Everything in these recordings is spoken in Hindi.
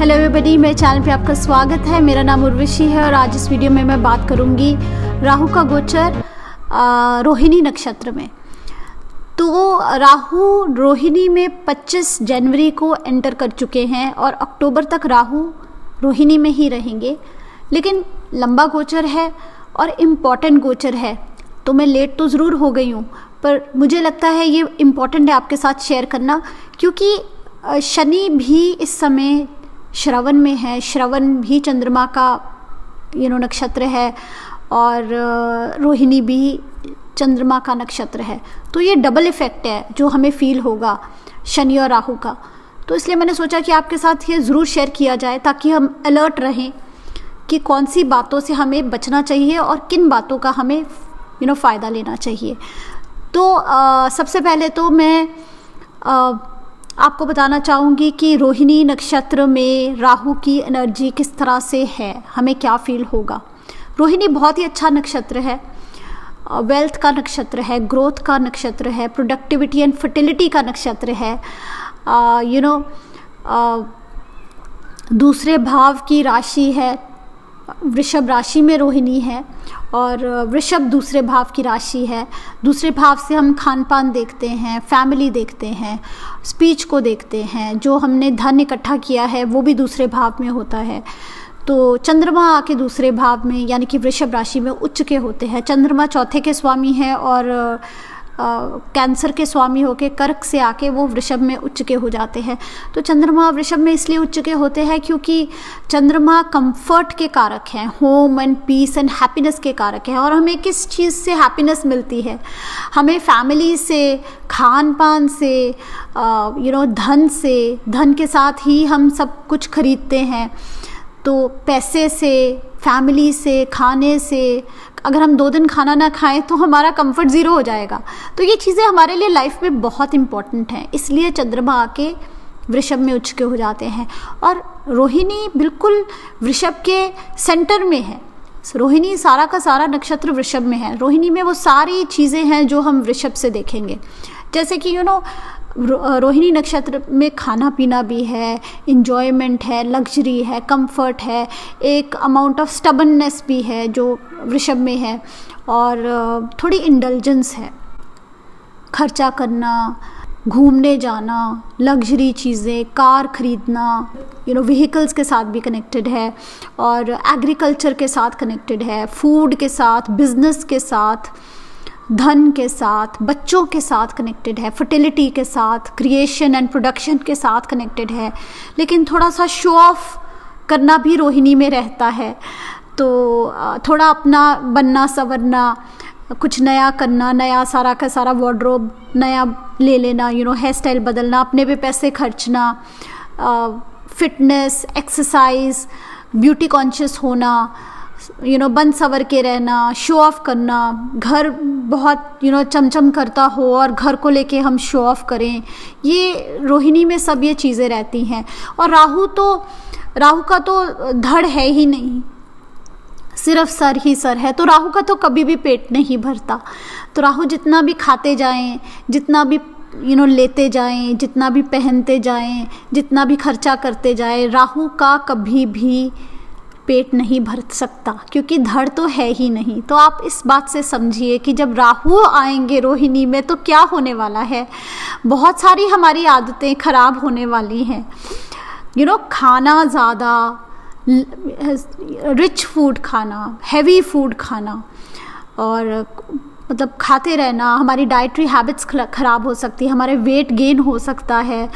हेलो एवरीबॉडी, मेरे चैनल पे आपका स्वागत है। मेरा नाम उर्वशी है और आज इस वीडियो में मैं बात करूंगी राहु का गोचर रोहिणी नक्षत्र में। तो राहु रोहिणी में 25 जनवरी को एंटर कर चुके हैं और अक्टूबर तक राहु रोहिणी में ही रहेंगे, लेकिन लंबा गोचर है और इम्पॉर्टेंट गोचर है। तो मैं लेट तो ज़रूर हो गई हूँ, पर मुझे लगता है ये इम्पॉर्टेंट है आपके साथ शेयर करना, क्योंकि शनि भी इस समय श्रवण में है। श्रवण भी चंद्रमा का नक्षत्र है और रोहिणी भी चंद्रमा का नक्षत्र है। तो ये डबल इफ़ेक्ट है जो हमें फील होगा शनि और राहु का। तो इसलिए मैंने सोचा कि आपके साथ ये ज़रूर शेयर किया जाए ताकि हम अलर्ट रहें कि कौन सी बातों से हमें बचना चाहिए और किन बातों का हमें फ़ायदा लेना चाहिए। तो सबसे पहले तो मैं आपको बताना चाहूँगी कि रोहिणी नक्षत्र में राहु की एनर्जी किस तरह से है, हमें क्या फील होगा। रोहिणी बहुत ही अच्छा नक्षत्र है, वेल्थ का नक्षत्र है, ग्रोथ का नक्षत्र है, प्रोडक्टिविटी एंड फर्टिलिटी का नक्षत्र है। दूसरे भाव की राशि है, वृषभ राशि में रोहिणी है और वृषभ दूसरे भाव की राशि है। दूसरे भाव से हम खान पान देखते हैं, फैमिली देखते हैं, स्पीच को देखते हैं, जो हमने धन इकट्ठा किया है वो भी दूसरे भाव में होता है। तो चंद्रमा आके दूसरे भाव में यानी कि वृषभ राशि में उच्च के होते हैं। चंद्रमा चौथे के स्वामी है और कैंसर के स्वामी होके कर्क से आके वो वृषभ में उच्च के हो जाते हैं। तो चंद्रमा वृषभ में इसलिए उच्च के होते हैं क्योंकि चंद्रमा कंफर्ट के कारक हैं, home and peace and happiness के कारक हैं। और हमें किस चीज़ से हैप्पीनेस मिलती है? हमें फैमिली से, खान पान से, धन से, धन के साथ ही हम सब कुछ खरीदते हैं। तो पैसे से, फैमिली से, खाने से, अगर हम 2 दिन खाना ना खाएं तो हमारा कंफर्ट ज़ीरो हो जाएगा। तो ये चीज़ें हमारे लिए लाइफ में बहुत इंपॉर्टेंट हैं, इसलिए चंद्रमा आके वृषभ में उच्च के हो जाते हैं। और रोहिणी बिल्कुल वृषभ के सेंटर में है। रोहिणी सारा का सारा नक्षत्र वृषभ में है। रोहिणी में वो सारी चीज़ें हैं जो हम वृषभ से देखेंगे, जैसे कि रोहिणी नक्षत्र में खाना पीना भी है, इंजॉयमेंट है, लग्जरी है, कंफर्ट है, एक अमाउंट ऑफ स्टबननेस भी है जो वृषभ में है, और थोड़ी इंडल्जेंस है, खर्चा करना, घूमने जाना, लग्जरी चीज़ें, कार खरीदना, व्हीकल्स के साथ भी कनेक्टेड है और एग्रीकल्चर के साथ कनेक्टेड है, फूड के साथ, बिजनेस के साथ, धन के साथ, बच्चों के साथ कनेक्टेड है, फर्टिलिटी के साथ, क्रिएशन एंड प्रोडक्शन के साथ कनेक्टेड है। लेकिन थोड़ा सा शो ऑफ करना भी रोहिणी में रहता है। तो थोड़ा अपना बनना संवरना, कुछ नया करना, नया सारा का सारा वार्डरोब नया ले लेना, हेयर स्टाइल बदलना, अपने पे पैसे खर्चना, फिटनेस, एक्सरसाइज, ब्यूटी कॉन्शियस होना, बन सवर के रहना, शो ऑफ करना, घर बहुत चमचम करता हो और घर को लेके हम शो ऑफ करें, ये रोहिणी में सब ये चीज़ें रहती हैं। और राहु का तो धड़ है ही नहीं, सिर्फ सर ही सर है। तो राहु का तो कभी भी पेट नहीं भरता। तो राहु जितना भी खाते जाएं, जितना भी लेते जाएं, जितना भी पहनते जाएं, जितना भी खर्चा करते जाएं, राहु का कभी भी पेट नहीं भर सकता, क्योंकि धड़ तो है ही नहीं। तो आप इस बात से समझिए कि जब राहु आएंगे रोहिणी में तो क्या होने वाला है। बहुत सारी हमारी आदतें खराब होने वाली हैं। खाना ज़्यादा, रिच फूड खाना, हैवी फूड खाना, और मतलब खाते रहना, हमारी डाइटरी हैबिट्स ख़राब हो सकती है, हमारे वेट गेन हो सकता है।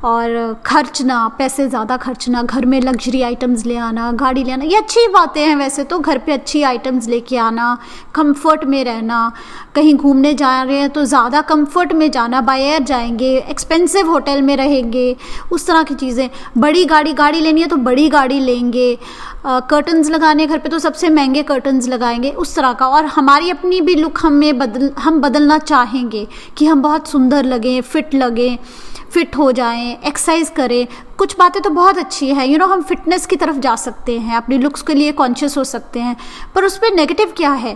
और खर्चना, पैसे ज़्यादा खर्चना, घर में लग्जरी आइटम्स ले आना, गाड़ी ले आना, ये अच्छी बातें हैं वैसे तो, घर पे अच्छी आइटम्स लेके आना, कंफर्ट में रहना, कहीं घूमने जा रहे हैं तो ज़्यादा कंफर्ट में जाना, बाय एयर जाएंगे, एक्सपेंसिव होटल में रहेंगे, उस तरह की चीज़ें। बड़ी गाड़ी लेनी है तो बड़ी गाड़ी लेंगे, कर्टन्स लगाने घर पे तो सबसे महंगे कर्टन्स लगाएंगे, उस तरह का। और हमारी अपनी भी लुक हम बदलना चाहेंगे कि हम बहुत सुंदर लगें, फिट हो जाएं, एक्सरसाइज करें। कुछ बातें तो बहुत अच्छी है, हम फिटनेस की तरफ जा सकते हैं, अपनी लुक्स के लिए कॉन्शियस हो सकते हैं, पर उस पर नेगेटिव क्या है?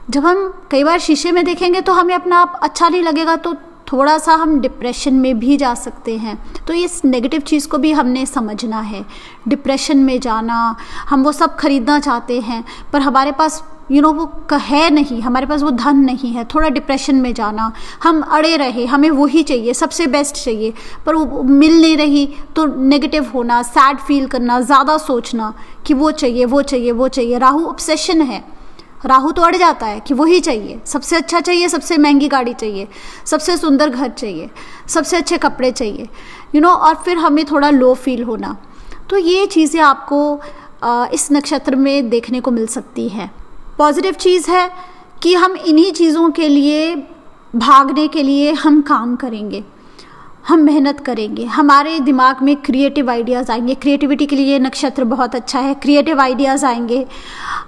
जब हम कई बार शीशे में देखेंगे तो हमें अपना आप अच्छा नहीं लगेगा, तो थोड़ा सा हम डिप्रेशन में भी जा सकते हैं। तो इस नेगेटिव चीज़ को भी हमने समझना है। डिप्रेशन में जाना, हम वो सब खरीदना चाहते हैं पर हमारे पास वो है नहीं, हमारे पास वो धन नहीं है। थोड़ा डिप्रेशन में जाना, हम अड़े रहे, हमें वही चाहिए, सबसे बेस्ट चाहिए, पर वो मिल नहीं रही तो नेगेटिव होना, सैड फील करना, ज़्यादा सोचना कि वो चाहिए वो चाहिए वो चाहिए। राहु ऑब्सेशन है, राहु तो अड़ जाता है कि वही चाहिए, सबसे अच्छा चाहिए, सबसे महंगी गाड़ी चाहिए, सबसे सुंदर घर चाहिए, सबसे अच्छे कपड़े चाहिए, और फिर हमें थोड़ा लो फील होना। तो ये चीज़ें आपको इस नक्षत्र में देखने को मिल सकती है। पॉजिटिव चीज़ है कि हम इन्हीं चीज़ों के लिए भागने के लिए हम काम करेंगे, हम मेहनत करेंगे, हमारे दिमाग में क्रिएटिव आइडियाज़ आएंगे। क्रिएटिविटी के लिए नक्षत्र बहुत अच्छा है, क्रिएटिव आइडियाज़ आएंगे,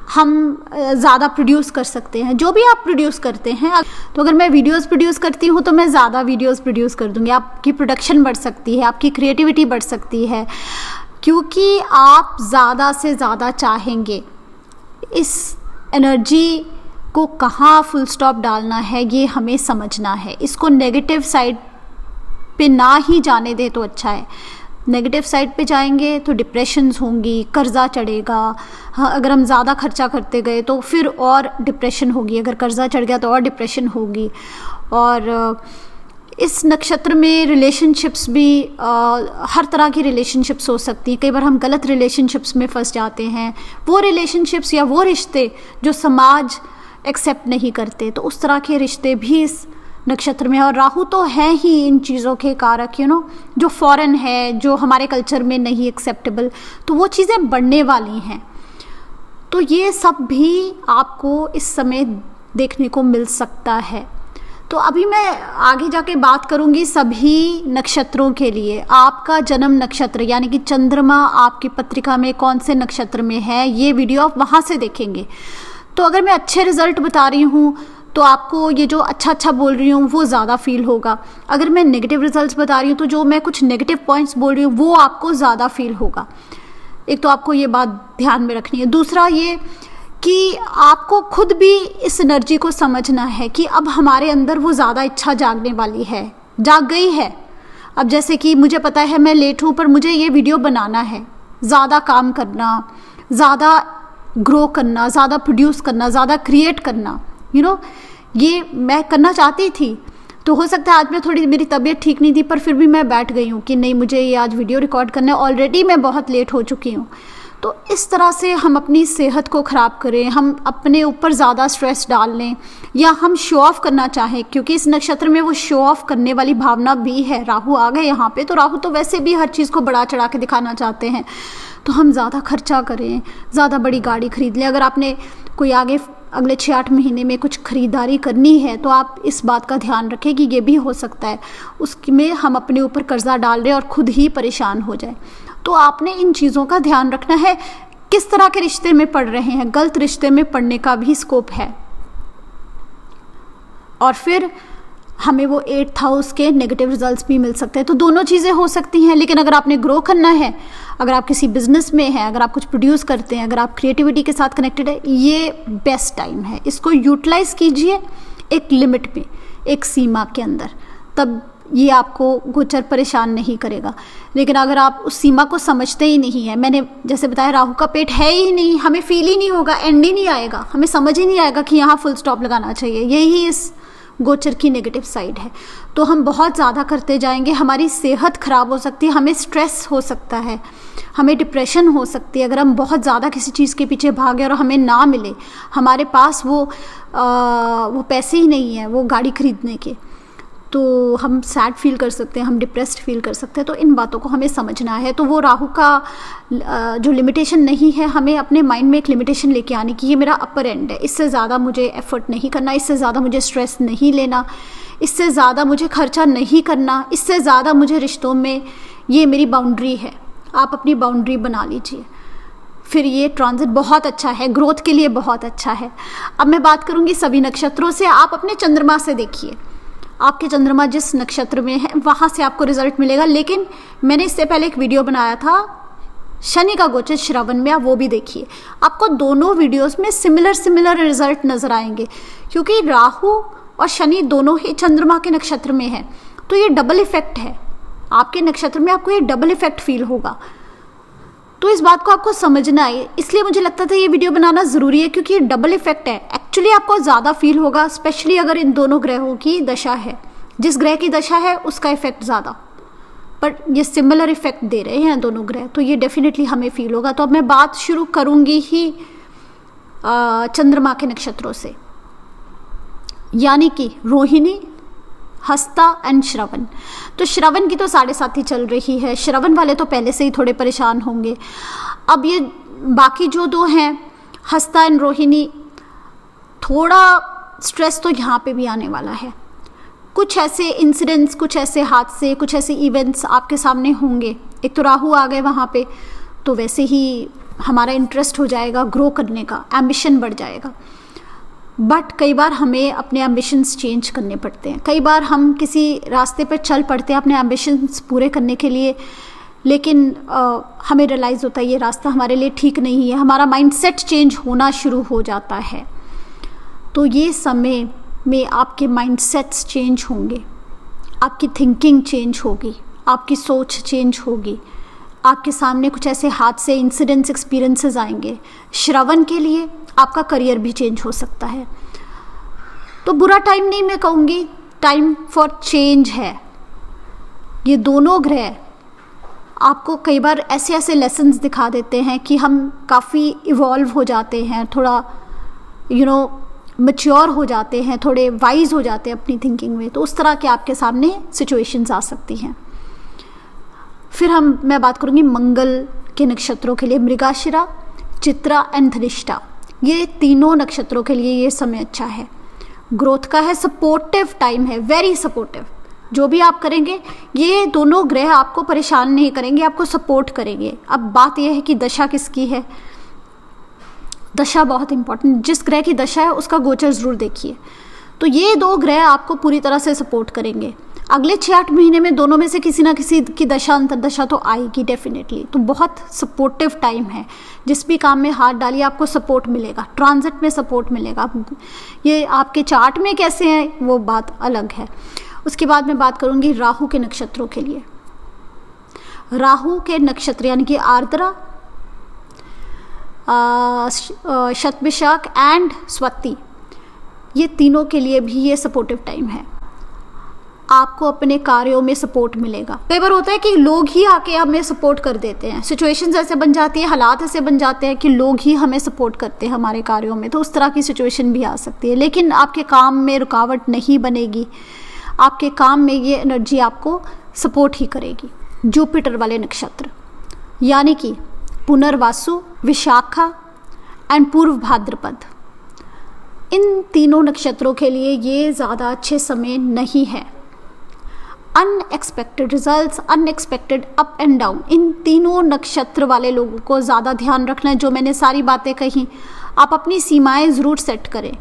हम ज़्यादा प्रोड्यूस कर सकते हैं। जो भी आप प्रोड्यूस करते हैं, तो अगर मैं वीडियोस प्रोड्यूस करती हूँ तो मैं ज़्यादा वीडियोस प्रोड्यूस कर दूँगी, आपकी प्रोडक्शन बढ़ सकती है, आपकी क्रिएटिविटी बढ़ सकती है, क्योंकि आप ज़्यादा से ज़्यादा चाहेंगे। इस एनर्जी को कहाँ फुल स्टॉप डालना है ये हमें समझना है। इसको नेगेटिव साइड पे ना ही जाने दे तो अच्छा है। नेगेटिव साइड पे जाएंगे तो डिप्रेशंस होंगी, कर्जा चढ़ेगा। हाँ, अगर हम ज़्यादा खर्चा करते गए तो फिर और डिप्रेशन होगी, अगर कर्जा चढ़ गया तो और डिप्रेशन होगी। और इस नक्षत्र में रिलेशनशिप्स भी हर तरह की रिलेशनशिप्स हो सकती हैं। कई बार हम गलत रिलेशनशिप्स में फंस जाते हैं, वो रिलेशनशिप्स या वो रिश्ते जो समाज एक्सेप्ट नहीं करते, तो उस तरह के रिश्ते भी इस नक्षत्र में। और राहु तो है ही इन चीज़ों के कारक, जो फॉरेन है, जो हमारे कल्चर में नहीं एक्सेप्टेबल, तो वो चीज़ें बढ़ने वाली हैं। तो ये सब भी आपको इस समय देखने को मिल सकता है। तो अभी मैं आगे जाके बात करूंगी सभी नक्षत्रों के लिए। आपका जन्म नक्षत्र यानी कि चंद्रमा आपकी पत्रिका में कौन से नक्षत्र में है, ये वीडियो आप वहाँ से देखेंगे। तो अगर मैं अच्छे रिजल्ट बता रही हूँ तो आपको ये जो अच्छा बोल रही हूँ वो ज़्यादा फील होगा। अगर मैं नेगेटिव रिजल्ट्स बता रही हूँ तो जो मैं कुछ नेगेटिव पॉइंट्स बोल रही हूँ वो आपको ज़्यादा फील होगा। एक तो आपको ये बात ध्यान में रखनी है। दूसरा ये कि आपको खुद भी इस एनर्जी को समझना है कि अब हमारे अंदर वो ज़्यादा इच्छा जागने वाली है, जाग गई है। अब जैसे कि मुझे पता है मैं लेट हूँ पर मुझे ये वीडियो बनाना है, ज़्यादा काम करना, ज़्यादा ग्रो करना, ज़्यादा प्रोड्यूस करना, ज़्यादा क्रिएट करना, ये मैं करना चाहती थी। तो हो सकता है आज मैं थोड़ी, मेरी तबीयत ठीक नहीं थी पर फिर भी मैं बैठ गई हूँ कि नहीं मुझे ये आज वीडियो रिकॉर्ड करना है, ऑलरेडी मैं बहुत लेट हो चुकी हूँ। तो इस तरह से हम अपनी सेहत को ख़राब करें, हम अपने ऊपर ज़्यादा स्ट्रेस डाल लें, या हम शो ऑफ़ करना चाहें, क्योंकि इस नक्षत्र में वो शो ऑफ़ करने वाली भावना भी है। राहु आ गए यहाँ पे, तो राहु तो वैसे भी हर चीज़ को बढ़ा चढ़ा के दिखाना चाहते हैं। तो हम ज़्यादा खर्चा करें, ज़्यादा बड़ी गाड़ी खरीद लें। अगर आपने कोई अगले 6-8 महीने में कुछ ख़रीदारी करनी है तो आप इस बात का ध्यान रखें कि ये भी हो सकता है उसमें हम अपने ऊपर कर्जा डाल रहे हैं और ख़ुद ही परेशान हो जाए। तो आपने इन चीज़ों का ध्यान रखना है। किस तरह के रिश्ते में पड़ रहे हैं, गलत रिश्ते में पड़ने का भी स्कोप है। और फिर हमें वो 8th हाउस के नेगेटिव रिजल्ट्स भी मिल सकते हैं। तो दोनों चीज़ें हो सकती हैं। लेकिन अगर आपने ग्रो करना है, अगर आप किसी बिजनेस में हैं, अगर आप कुछ प्रोड्यूस करते हैं, अगर आप क्रिएटिविटी के साथ कनेक्टेड है, ये बेस्ट टाइम है। इसको यूटिलाइज कीजिए एक लिमिट में, एक सीमा के अंदर, तब ये आपको गोचर परेशान नहीं करेगा। लेकिन अगर आप उस सीमा को समझते ही नहीं है, मैंने जैसे बताया राहु का पेट है ही नहीं, हमें फील ही नहीं होगा, एंड ही नहीं आएगा, हमें समझ ही नहीं आएगा कि यहाँ फुल स्टॉप लगाना चाहिए। यही इस गोचर की नेगेटिव साइड है। तो हम बहुत ज़्यादा करते जाएंगे, हमारी सेहत ख़राब हो सकती है, हमें स्ट्रेस हो सकता है, हमें डिप्रेशन हो सकती है। अगर हम बहुत ज़्यादा किसी चीज़ के पीछे भागे और हमें ना मिले, हमारे पास वो पैसे ही नहीं है वो गाड़ी खरीदने के, तो हम सैड फील कर सकते हैं, हम डिप्रेस्ड फील कर सकते हैं। तो इन बातों को हमें समझना है। तो वो राहु का जो लिमिटेशन नहीं है, हमें अपने माइंड में एक लिमिटेशन लेके आनी कि ये मेरा अपर एंड है, इससे ज़्यादा मुझे एफर्ट नहीं करना, इससे ज़्यादा मुझे स्ट्रेस नहीं लेना, इससे ज़्यादा मुझे खर्चा नहीं करना, इससे ज़्यादा मुझे रिश्तों में, ये मेरी बाउंड्री है। आप अपनी बाउंड्री बना लीजिए, फिर ये ट्रांजिट बहुत अच्छा है, ग्रोथ के लिए बहुत अच्छा है। अब मैं बात करूँगी सभी नक्षत्रों से। आप अपने चंद्रमा से देखिए, आपके चंद्रमा जिस नक्षत्र में है वहाँ से आपको रिजल्ट मिलेगा। लेकिन मैंने इससे पहले एक वीडियो बनाया था शनि का गोचर श्रवण में, आप वो भी देखिए। आपको दोनों वीडियोस में सिमिलर रिजल्ट नज़र आएंगे, क्योंकि राहु और शनि दोनों ही चंद्रमा के नक्षत्र में है, तो ये डबल इफेक्ट है। आपके नक्षत्र में आपको ये डबल इफेक्ट फील होगा। तो इस बात को आपको समझना है, इसलिए मुझे लगता था ये वीडियो बनाना ज़रूरी है, क्योंकि ये डबल इफेक्ट है। एक्चुअली आपको ज़्यादा फील होगा, स्पेशली अगर इन दोनों ग्रहों की दशा है। जिस ग्रह की दशा है उसका इफेक्ट ज़्यादा, पर ये सिमिलर इफेक्ट दे रहे हैं दोनों ग्रह, तो ये डेफिनेटली हमें फील होगा। तो अब मैं बात शुरू करूँगी ही चंद्रमा के नक्षत्रों से, यानी कि रोहिणी, हस्ता एंड श्रवण। तो श्रवण की तो 7.5 चल रही है, श्रवण वाले तो पहले से ही थोड़े परेशान होंगे। अब ये बाकी जो 2 हैं, हस्ता एंड रोहिणी, थोड़ा स्ट्रेस तो यहाँ पे भी आने वाला है। कुछ ऐसे इंसिडेंट्स, कुछ ऐसे हादसे, कुछ ऐसे इवेंट्स आपके सामने होंगे। एक तो राहु आ गए वहाँ पे, तो वैसे ही हमारा इंटरेस्ट हो जाएगा ग्रो करने का, एम्बिशन बढ़ जाएगा। बट कई बार हमें अपने एम्बिशंस चेंज करने पड़ते हैं। कई बार हम किसी रास्ते पर चल पड़ते हैं अपने एम्बिशंस पूरे करने के लिए, लेकिन हमें रियलाइज़ होता है ये रास्ता हमारे लिए ठीक नहीं है। हमारा माइंडसेट चेंज होना शुरू हो जाता है। तो ये समय में आपके माइंडसेट्स चेंज होंगे, आपकी थिंकिंग चेंज होगी, आपकी सोच चेंज होगी। आपके सामने कुछ ऐसे हादसे, इंसिडेंट्स, एक्सपीरियंसेस आएंगे। श्रवण के लिए आपका करियर भी चेंज हो सकता है। तो बुरा टाइम नहीं मैं कहूँगी, टाइम फॉर चेंज है। ये दोनों ग्रह आपको कई बार ऐसे ऐसे लेसन्स दिखा देते हैं कि हम काफ़ी इवॉल्व हो जाते हैं, थोड़ा मैच्योर हो जाते हैं, थोड़े वाइज हो जाते हैं अपनी थिंकिंग में। तो उस तरह के आपके सामने सिचुएशंस आ सकती हैं। फिर मैं बात करूँगी मंगल के नक्षत्रों के लिए, मृगशिरा, चित्रा एंड धनिष्ठा। ये तीनों नक्षत्रों के लिए ये समय अच्छा है, ग्रोथ का है, सपोर्टिव टाइम है, वेरी सपोर्टिव। जो भी आप करेंगे ये दोनों ग्रह आपको परेशान नहीं करेंगे, आपको सपोर्ट करेंगे। अब बात यह है कि दशा किसकी है। दशा बहुत इंपॉर्टेंट, जिस ग्रह की दशा है उसका गोचर ज़रूर देखिए। तो ये 2 ग्रह आपको पूरी तरह से सपोर्ट करेंगे। अगले 6-8 महीने में दोनों में से किसी ना किसी की दशा अंतरदशा तो आएगी डेफिनेटली। तो बहुत सपोर्टिव टाइम है, जिस भी काम में हाथ डालिए आपको सपोर्ट मिलेगा, ट्रांजिट में सपोर्ट मिलेगा। ये आपके चार्ट में कैसे हैं वो बात अलग है। उसके बाद मैं बात करूँगी राहु के नक्षत्रों के लिए। राहु के नक्षत्र यानी कि आर्द्रा, शतभिषक एंड स्वती, ये तीनों के लिए भी ये सपोर्टिव टाइम है। आपको अपने कार्यों में सपोर्ट मिलेगा। कई बार होता है कि लोग ही आके हमें सपोर्ट कर देते हैं, सिचुएशंस ऐसे बन जाती है, हालात ऐसे बन जाते हैं कि लोग ही हमें सपोर्ट करते हैं हमारे कार्यों में। तो उस तरह की सिचुएशन भी आ सकती है, लेकिन आपके काम में रुकावट नहीं बनेगी। आपके काम में ये एनर्जी आपको सपोर्ट ही करेगी। जुपिटर वाले नक्षत्र यानी कि पुनर्वासु, विशाखा एंड पूर्व भाद्रपद, इन तीनों नक्षत्रों के लिए ये ज़्यादा अच्छे समय नहीं है। Unexpected results, unexpected up and down, इन तीनों नक्षत्र वाले लोगों को ज़्यादा ध्यान रखना है। जो मैंने सारी बातें कही, आप अपनी सीमाएं ज़रूर सेट करें।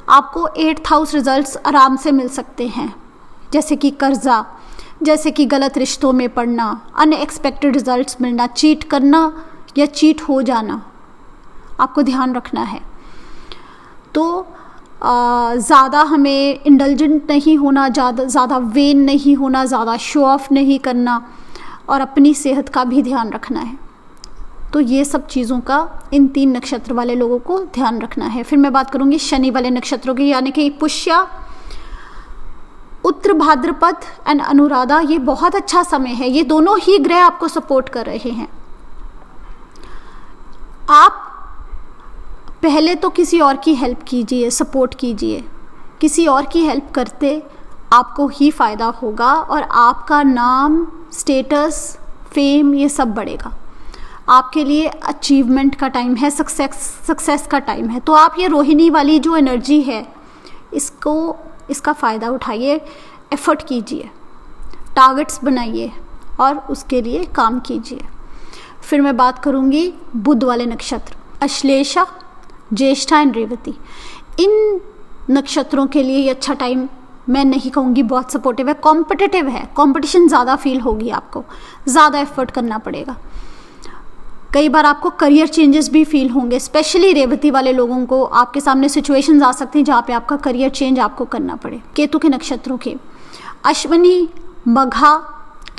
आपको 8th हाउस रिजल्ट्स आराम से मिल सकते हैं, जैसे कि कर्जा, जैसे कि गलत रिश्तों में पड़ना, अनएक्सपेक्टेड रिजल्ट्स मिलना, चीट करना या चीट हो जाना, आपको ध्यान रखना है। तो ज़्यादा हमें इंडल्जेंट नहीं होना, ज़्यादा वेन नहीं होना, ज़्यादा शो ऑफ नहीं करना, और अपनी सेहत का भी ध्यान रखना है। तो ये सब चीज़ों का इन 3 नक्षत्र वाले लोगों को ध्यान रखना है। फिर मैं बात करूँगी शनि वाले नक्षत्रों की, यानी कि पुष्या, उत्तर भाद्रपद एंड अनुराधा। ये बहुत अच्छा समय है, ये दोनों ही ग्रह आपको सपोर्ट कर रहे हैं। आप पहले तो किसी और की हेल्प कीजिए, सपोर्ट कीजिए। किसी और की हेल्प करते आपको ही फ़ायदा होगा और आपका नाम, स्टेटस, फेम ये सब बढ़ेगा। आपके लिए अचीवमेंट का टाइम है, सक्सेस का टाइम है। तो आप ये रोहिणी वाली जो एनर्जी है इसका फ़ायदा उठाइए, एफर्ट कीजिए, टारगेट्स बनाइए और उसके लिए काम कीजिए। फिर मैं बात करूँगी बुध वाले नक्षत्र, अश्लेषा, ज्येष्ठा एंड रेवती। इन नक्षत्रों के लिए ये अच्छा टाइम मैं नहीं कहूँगी बहुत सपोर्टिव है, कॉम्पिटिटिव है, कंपटीशन ज़्यादा फील होगी, आपको ज़्यादा एफर्ट करना पड़ेगा। कई बार आपको करियर चेंजेस भी फील होंगे, स्पेशली रेवती वाले लोगों को आपके सामने सिचुएशंस आ सकती हैं जहाँ पे आपका करियर चेंज आपको करना पड़े। केतु के नक्षत्रों के अश्विनी, मघा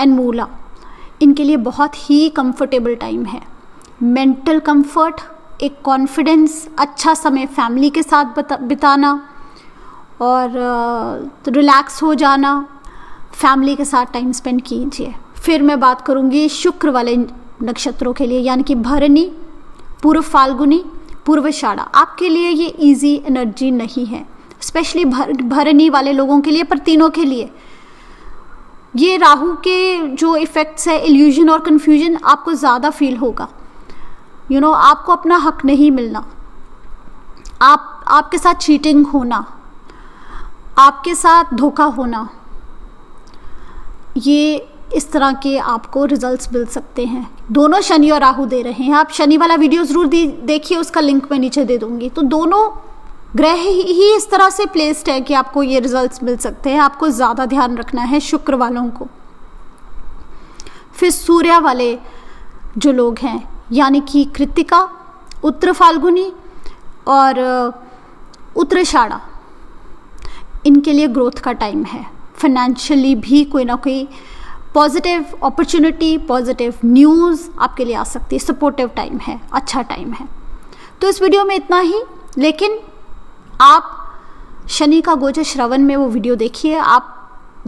एंड मूला, इनके लिए बहुत ही कंफर्टेबल टाइम है। मेंटल कंफर्ट, एक कॉन्फिडेंस, अच्छा समय फैमिली के साथ बिताना और रिलैक्स हो जाना, फैमिली के साथ टाइम स्पेंड कीजिए। फिर मैं बात करूँगी शुक्र वाले नक्षत्रों के लिए, यानी कि भरणी, पूर्व फाल्गुनी, पूर्वाषाढ़ा। आपके लिए ये इजी एनर्जी नहीं है, स्पेशली भरणी वाले लोगों के लिए, पर तीनों के लिए ये राहु के जो इफ़ेक्ट्स है, इल्यूजन और कन्फ्यूजन आपको ज़्यादा फील होगा। आपको अपना हक नहीं मिलना, आपके साथ चीटिंग होना, आपके साथ धोखा होना, ये इस तरह के आपको रिजल्ट्स मिल सकते हैं। दोनों शनि और राहु दे रहे हैं। आप शनि वाला वीडियो ज़रूर देखिए, उसका लिंक मैं नीचे दे दूंगी। तो दोनों ग्रह ही इस तरह से प्लेस्ड है कि आपको ये रिजल्ट्स मिल सकते हैं। आपको ज़्यादा ध्यान रखना है शुक्र वालों को। फिर सूर्य वाले जो लोग हैं, यानी कि कृत्तिका, उत्तर फाल्गुनी और उत्तराषाढ़ा, इनके लिए ग्रोथ का टाइम है। फाइनेंशियली भी कोई ना कोई पॉजिटिव अपॉर्चुनिटी, पॉजिटिव न्यूज़ आपके लिए आ सकती है। सपोर्टिव टाइम है, अच्छा टाइम है। तो इस वीडियो में इतना ही, लेकिन आप शनि का गोचर श्रवण में वो वीडियो देखिए, आप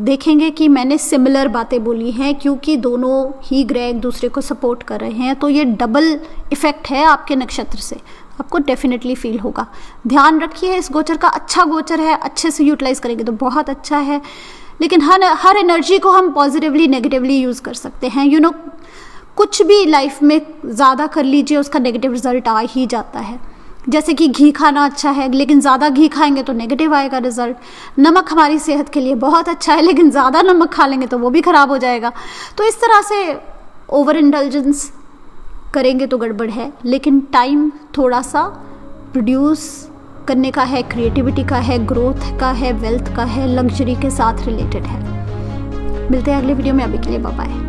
देखेंगे कि मैंने सिमिलर बातें बोली हैं, क्योंकि दोनों ही ग्रह एक दूसरे को सपोर्ट कर रहे हैं। तो ये डबल इफ़ेक्ट है आपके नक्षत्र से, आपको डेफिनेटली फील होगा। ध्यान रखिए, इस गोचर का अच्छा गोचर है, अच्छे से यूटिलाइज करेंगे तो बहुत अच्छा है। लेकिन हर एनर्जी को हम पॉजिटिवली नेगेटिवली यूज़ कर सकते हैं। कुछ भी लाइफ में ज़्यादा कर लीजिए, उसका नेगेटिव रिजल्ट आ ही जाता है। जैसे कि घी खाना अच्छा है, लेकिन ज़्यादा घी खाएंगे तो नेगेटिव आएगा रिजल्ट। नमक हमारी सेहत के लिए बहुत अच्छा है, लेकिन ज़्यादा नमक खा लेंगे तो वो भी ख़राब हो जाएगा। तो इस तरह से ओवर इंडल्जेंस करेंगे तो गड़बड़ है। लेकिन टाइम थोड़ा सा प्रोड्यूस करने का है, क्रिएटिविटी का है, ग्रोथ का है, वेल्थ का है, लग्जरी के साथ रिलेटेड है। मिलते हैं अगले वीडियो में, अभी के लिए बाय बाय।